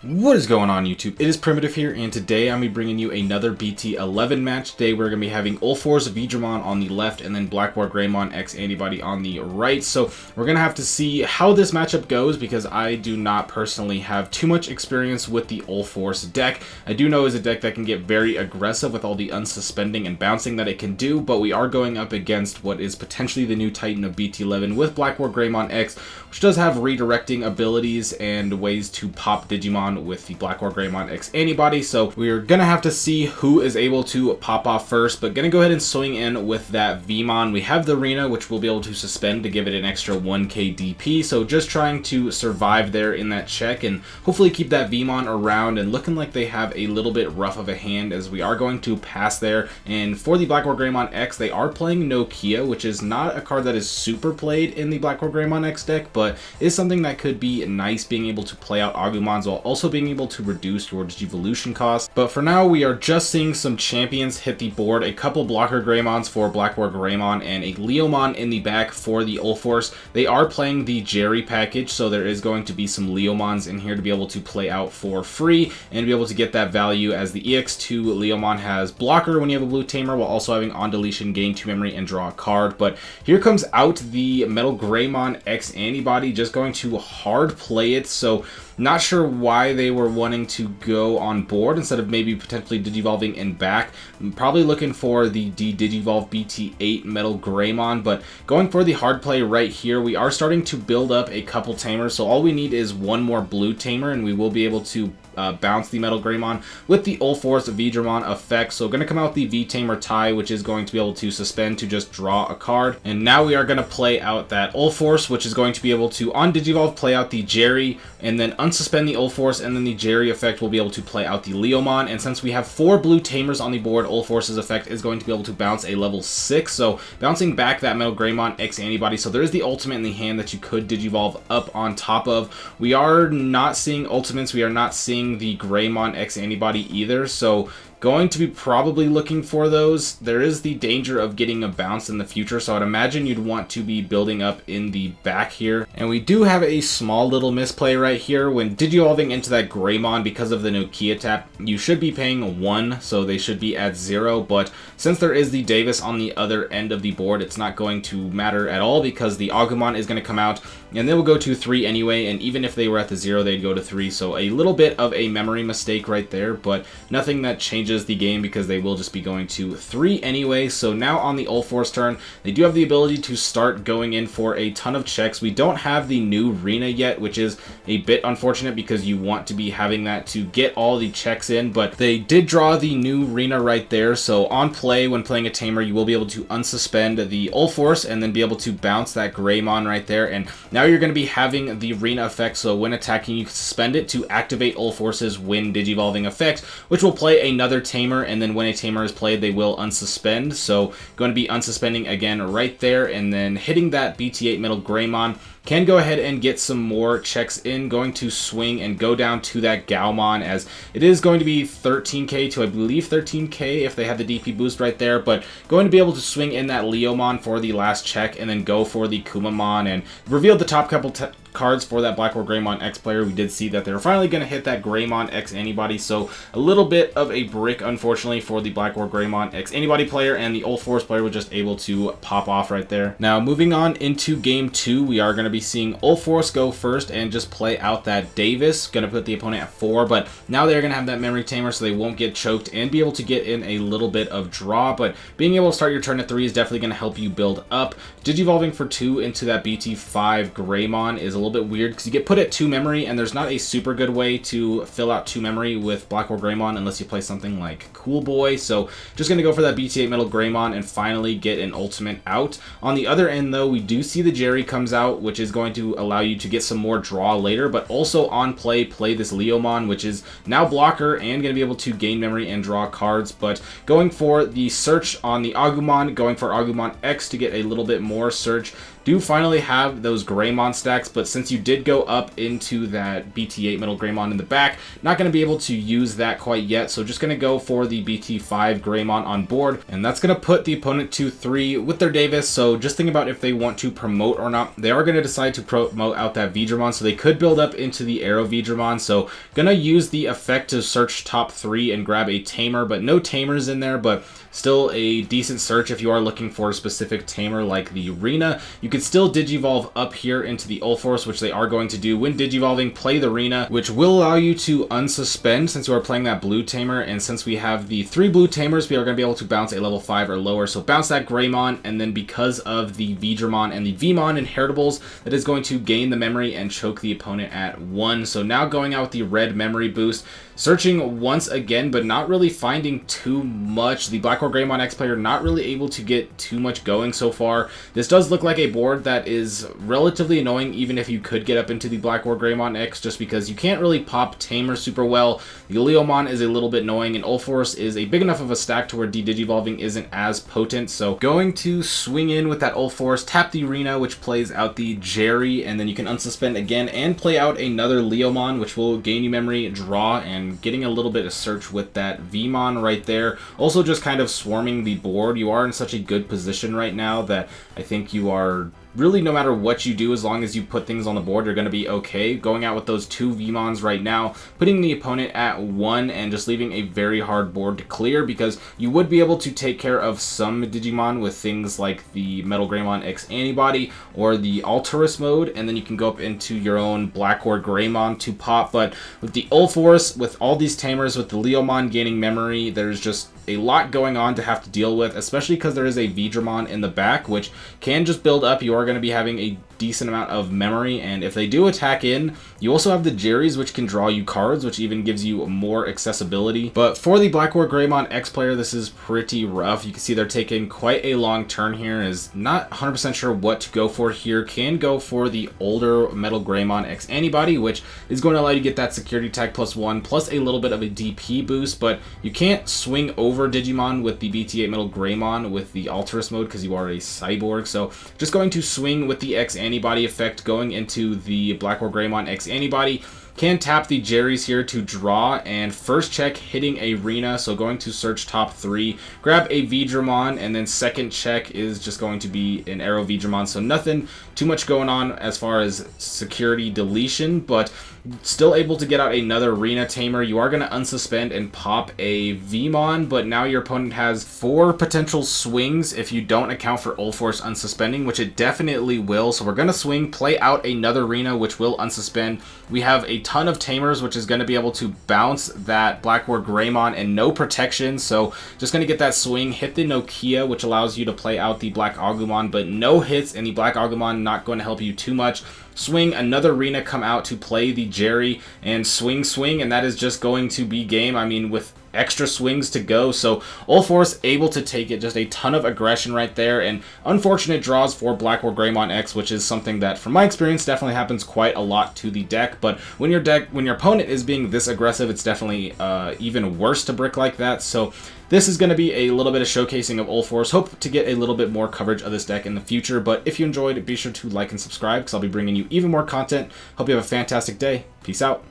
What is going on, YouTube? It is Primitive here, and today I'm going to be bringing you another BT11 match. Today we're going to be having UlforceVeedramon on the left and then BlackWarGreymon x Antibody on the right. So we're going to have to see how this matchup goes because I do not personally have too much experience with the Ulforce deck. I do know it's a deck that can get very aggressive with all the unsuspending and bouncing that it can do, but we are going up against what is potentially the new Titan of BT11 with BlackWarGreymon X, which does have redirecting abilities and ways to pop Digimon with the BlackWarGreymon X Antibody. So we're gonna have to see who is able to pop off first, but gonna go ahead and swing in with that Vmon. We have the Arena, which we'll be able to suspend to give it an extra 1k DP, so just trying to survive there in that check and hopefully keep that Vmon around, and looking like they have a little bit rough of a hand as we are going to pass there. And for the BlackWarGreymon X, they are playing Nokia, which is not a card that is super played in the BlackWarGreymon X deck, but is something that could be nice, being able to play out Agumons while also being able to reduce your Digivolution cost. But for now, we are just seeing some champions hit the board, a couple BlackWarGreymons for BlackWarGreymon and a Leomon in the back for the Ulforce. They are playing the Jerry package, so there is going to be some Leomons in here to be able to play out for free and be able to get that value, as the EX2 Leomon has blocker when you have a blue tamer while also having on deletion, gain 2 memory, and draw a card. But here comes out the Metal Greymon X Antibody, just going to hard play it. So not sure why they were wanting to go on board instead of maybe potentially Digivolving in back. I'm probably looking for the Digivolve BT8 Metal Greymon, but going for the hard play right here. We are starting to build up a couple tamers, so all we need is one more blue tamer and we will be able to bounce the Metal Greymon with the UlforceVeedramon effect. So going to come out the V-Tamer tie, which is going to be able to suspend to just draw a card. And now we are going to play out that Ulforce, which is going to be able to on Digivolve play out the Jerry and then unsuspend the Ulforce, and then the Jerry effect will be able to play out the Leomon. And since we have 4 blue tamers on the board, Ulforce's effect is going to be able to bounce a level 6, so bouncing back that Metal Greymon X Antibody. So there is the ultimate in the hand that you could Digivolve up on top of. We are not seeing ultimates, we are not seeing the Greymon X Antibody either, so going to be probably looking for those. There is the danger of getting a bounce in the future, so I'd imagine you'd want to be building up in the back here. And we do have a small little misplay right here. When Digivolving into that Greymon, because of the Nokia tap, you should be paying 1, so they should be at 0, but since there is the Davis on the other end of the board, it's not going to matter at all because the Agumon is going to come out and they will go to 3 anyway, and even if they were at the 0, they'd go to 3, so a little bit of a memory mistake right there, but nothing that changes the game because they will just be going to 3 anyway. So now on the Ulforce turn, they do have the ability to start going in for a ton of checks. We don't have the new Rena yet, which is a bit unfortunate because you want to be having that to get all the checks in, but they did draw the new Rena right there. So on play, when playing a tamer, you will be able to unsuspend the Ulforce and then be able to bounce that Greymon right there, and now you're going to be having the Rena effect, so when attacking you can suspend it to activate Ulforce's when Digivolving effect, which will play another tamer, and then when a tamer is played they will unsuspend. So going to be unsuspending again right there, and then hitting that BT8 Metal Greymon can go ahead and get some more checks in. Going to swing and go down to that Gaomon, as it is going to be 13k to I believe 13k if they have the DP boost right there, but going to be able to swing in that Leomon for the last check and then go for the Kumamon, and revealed the top couple cards for that BlackWarGreymon X player. We did see that they were finally going to hit that Greymon X Antibody, so a little bit of a brick unfortunately for the BlackWarGreymon X Antibody player, and the Ulforce player was just able to pop off right there. Now moving on into game 2, we are going to be seeing Ulforce go first and just play out that Davis. Going to put the opponent at 4, but now they're going to have that memory tamer so they won't get choked and be able to get in a little bit of draw, but being able to start your turn at 3 is definitely going to help you build up. Digivolving for 2 into that BT5 Greymon is a little bit weird because you get put at 2 memory, and there's not a super good way to fill out 2 memory with BlackWarGreymon unless you play something like Cool Boy. So just going to go for that BT8 Metal Greymon and finally get an ultimate out. On the other end though, we do see the Jerry comes out, which is going to allow you to get some more draw later, but also on play this Leomon, which is now blocker and going to be able to gain memory and draw cards. But going for the search on the Agumon, going for Agumon X to get a little bit more search, do finally have those Greymon stacks, but since you did go up into that BT8 Metal Greymon in the back, not going to be able to use that quite yet, so just going to go for the BT5 Greymon on board, and that's going to put the opponent to 3 with their Davis. So just think about if they want to promote or not. They are going to decide to promote out that Veedramon, so they could build up into the Arrow Veedramon, so going to use the effect to search top 3 and grab a Tamer, but no Tamers in there, but still a decent search if you are looking for a specific Tamer like the Rena. You could still Digivolve up here into the Ulforce, which they are going to do. When Digivolving, play the Rena, which will allow you to unsuspend since you are playing that blue Tamer, and since we have the 3 blue Tamers, we are going to be able to bounce a level 5 or lower. So bounce that Greymon, and then because of the Veedramon and the Vmon inheritables, that is going to gain the memory and choke the opponent at 1. So now going out with the red memory boost, searching once again, but not really finding too much. The BlackWarGreymon X player not really able to get too much going so far. This does look like a board that is relatively annoying, even if you could get up into the BlackWarGreymon X, just because you can't really pop Tamer super well. The Leomon is a little bit annoying, and Ulforce is a big enough of a stack to where de-digivolving isn't as potent. So going to swing in with that Ulforce, tap the Rena, which plays out the Jerry, and then you can unsuspend again and play out another Leomon, which will gain you memory, draw, and getting a little bit of search with that Vmon right there. Also just kind of swarming the board. You are in such a good position right now that I think you are really, no matter what you do, as long as you put things on the board, you're going to be okay. Going out with those 2 Vmons right now, putting the opponent at 1, and just leaving a very hard board to clear, because you would be able to take care of some Digimon with things like the Metal Greymon X Antibody or the Alterous mode, and then you can go up into your own BlackWarGreymon to pop. But with the Ulforce, with all these Tamers, with the Leomon gaining memory, there's just a lot going on to have to deal with, especially because there is a Veedramon in the back, which can just build up. You are going to be having a decent amount of memory, and if they do attack in, you also have the Jerrys, which can draw you cards, which even gives you more accessibility. But for the BlackWarGreymon X player, this is pretty rough. You can see they're taking quite a long turn here, is not 100% sure what to go for here. Can go for the older Metal Greymon X Antibody, which is going to allow you to get that security tag +1, plus a little bit of a DP boost, but you can't swing over Digimon with the BT8 Metal Greymon with the Alterous mode because you are a cyborg. So just going to swing with the X Antibody effect, going into the BlackWarGreymon X Antibody. Can tap the Jerrys here to draw, and first check hitting a Rena, so going to search top 3, grab a Veedramon, and then second check is just going to be an Arrow Veedramon, so nothing too much going on as far as security deletion, but still able to get out another Rena Tamer. You are going to unsuspend and pop a Vmon, but now your opponent has 4 potential swings if you don't account for Ulforce unsuspending, which it definitely will. So we're going to swing, play out another Rena, which will unsuspend. We have a ton of Tamers, which is going to be able to bounce that BlackWarGreymon and no protection. So just going to get that swing, hit the Nokia, which allows you to play out the Black Agumon, but no hits, and the Black Agumon not going to help you too much. Swing, another Rena come out to play the Jerry, and swing, and that is just going to be game. I mean, with extra swings to go, so Ulforce able to take it. Just a ton of aggression right there, and unfortunate draws for BlackWarGreymon X, which is something that, from my experience, definitely happens quite a lot to the deck. But when your opponent is being this aggressive, it's definitely even worse to brick like that. So this is going to be a little bit of showcasing of Ulforce. Hope to get a little bit more coverage of this deck in the future, but if you enjoyed, be sure to like and subscribe, because I'll be bringing you even more content. Hope you have a fantastic day. Peace out.